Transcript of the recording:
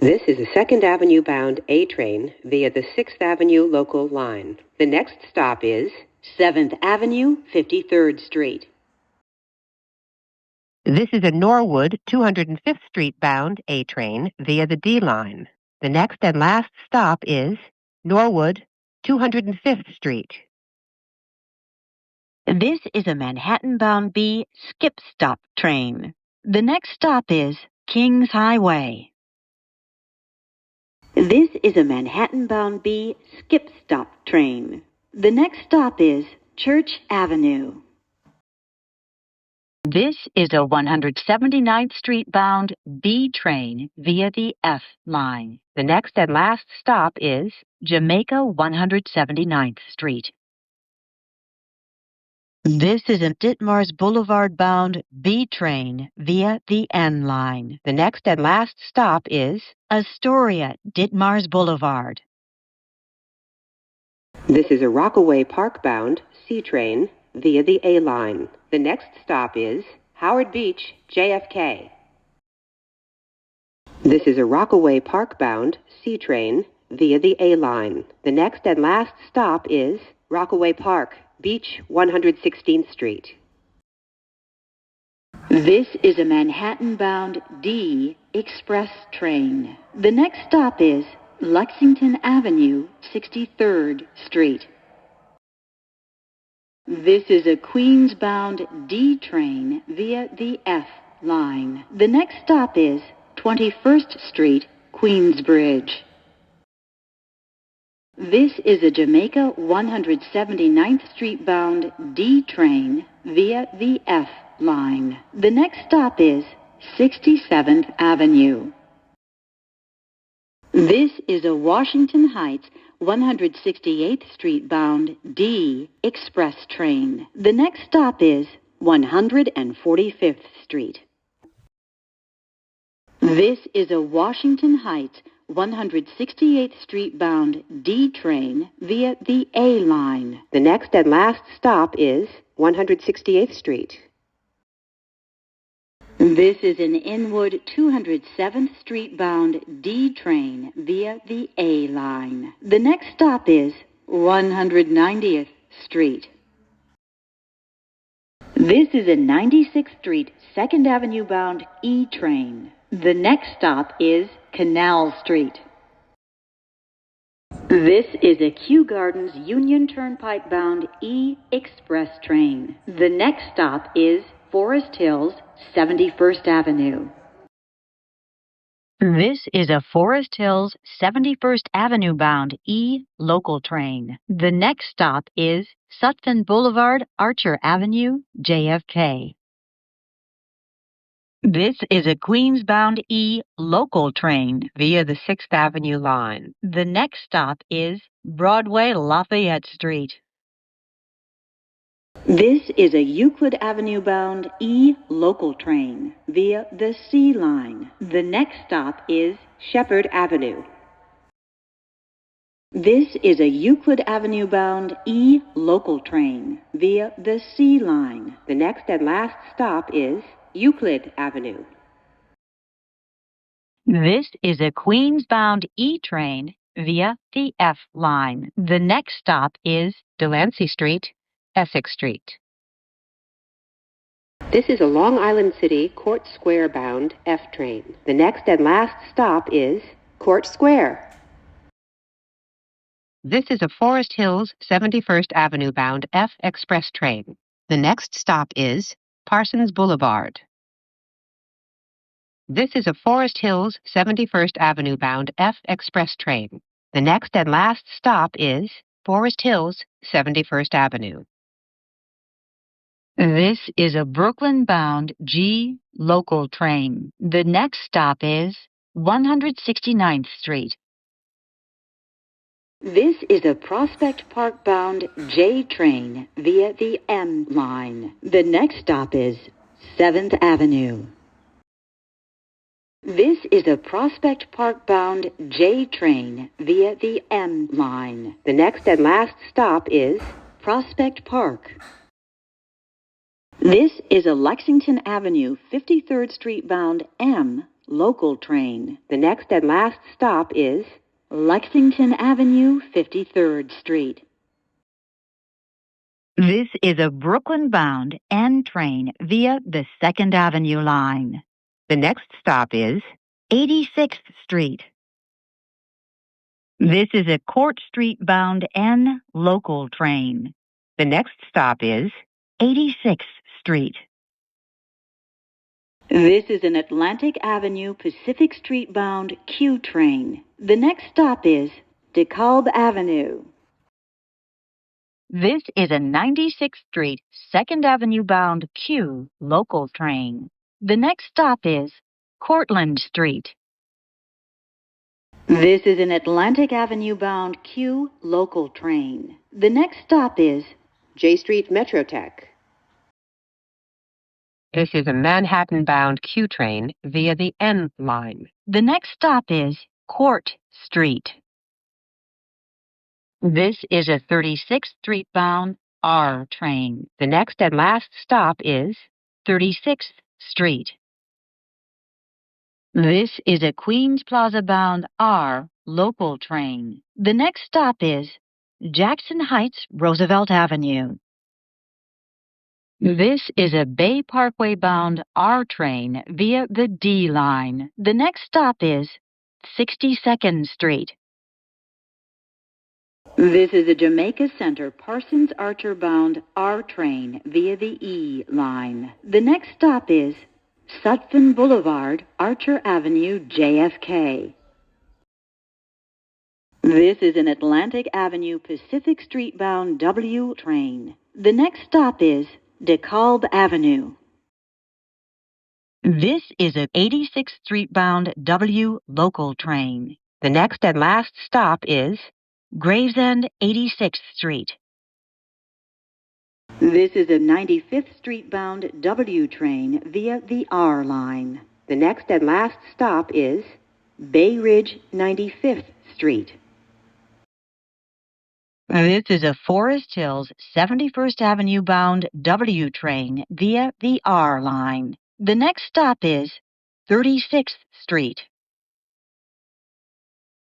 This is a 2nd Avenue bound A train via the 6th Avenue local line. The next stop is 7th Avenue, 53rd Street. This is a Norwood 205th Street bound A train via the D line. The next and last stop is Norwood 205th Street. This is a Manhattan-bound B skip-stop train. The next stop is Kings Highway. This is a Manhattan-bound B skip-stop train. The next stop is Church Avenue. This is a 179th Street bound B train via the F line. The next and last stop is Jamaica 179th Street. This is a Ditmars Boulevard bound B train via the N line. The next and last stop is Astoria Ditmars Boulevard. This is a Rockaway Park bound C train via the A line. The next stop is Howard Beach, JFK. This is a Rockaway Park bound C train via the A line. The next and last stop is Rockaway Park, Beach 116th Street. This is a Manhattan-bound D express train. The next stop is Lexington Avenue, 63rd Street. This is a Queens-bound D train via the F line. The next stop is 21st Street, Queensbridge. This is a Jamaica 179th Street bound D train via the F line. The next stop is 67th Avenue. This is a Washington Heights 168th Street bound D express train. The next stop is 145th Street. This is a Washington Heights 168th Street bound D train via the A line. The next and last stop is 168th Street. This is an Inwood 207th Street bound D train via the A line. The next stop is 190th Street. This is a 96th Street 2nd Avenue bound E train. The next stop is Canal Street. This is a Kew Gardens Union Turnpike bound E express train. The next stop is Forest Hills 71st Avenue. This is a Forest Hills 71st Avenue bound E local train. The next stop is Sutphin Boulevard, Archer Avenue, JFK. This is a Queens-bound E local train via the 6th Avenue line. The next stop is Broadway Lafayette Street. This is a Euclid Avenue-bound E local train via the C line. The next stop is Shepherd Avenue. This is a Euclid Avenue-bound E local train via the C line. The next and last stop is Euclid Avenue. This is a Queens-bound E train via the F line. The next stop is Delancey Street, Essex Street. This is a Long Island City Court Square bound F train. The next and last stop is Court Square. This is a Forest Hills 71st Avenue bound F express train. The next stop is Parsons Boulevard. This is a Forest Hills 71st Avenue bound F express train. The next and last stop is Forest Hills 71st Avenue. This is a Brooklyn-bound G local train. The next stop is 169th Street. This is a Prospect Park-bound J train via the M line. The next stop is 7th Avenue. This is a Prospect Park-bound J train via the M line. The next and last stop is Prospect Park. This is a Lexington Avenue 53rd Street bound M local train. The next and last stop is Lexington Avenue, 53rd Street. This is a Brooklyn-bound N train via the 2nd Avenue line. the next stop is 86th Street. This is a Court Street-bound N local train. the next stop is 86th Street. This is an Atlantic Avenue Pacific Street bound Q train. The next stop is DeKalb Avenue. This is a 96th Street, 2nd Avenue bound Q local train. The next stop is Cortlandt Street. This is an Atlantic Avenue bound Q local train. The next stop is J Street Metrotech. This is a Manhattan-bound Q train via the N line. The next stop is Court Street. This is a 36th Street bound R train. The next and last stop is 36th Street. This is a Queens Plaza bound R local train. The next stop is Jackson Heights Roosevelt Avenue. This is a Bay Parkway bound R train via the D line. The next stop is 62nd Street. This is a Jamaica Center Parsons Archer bound R train via the E line. The next stop is Sutphin Boulevard, Archer Avenue, JFK. This is an Atlantic Avenue Pacific Street bound W train. The next stop is DeKalb Avenue. This is a 86th Street bound W local train. the next and last stop is Gravesend 86th Street. This is a 95th Street bound W train via the R line. the next and last stop is Bay Ridge 95th Street. This is a Forest Hills 71st Avenue bound W train via the R line. The next stop is 36th Street.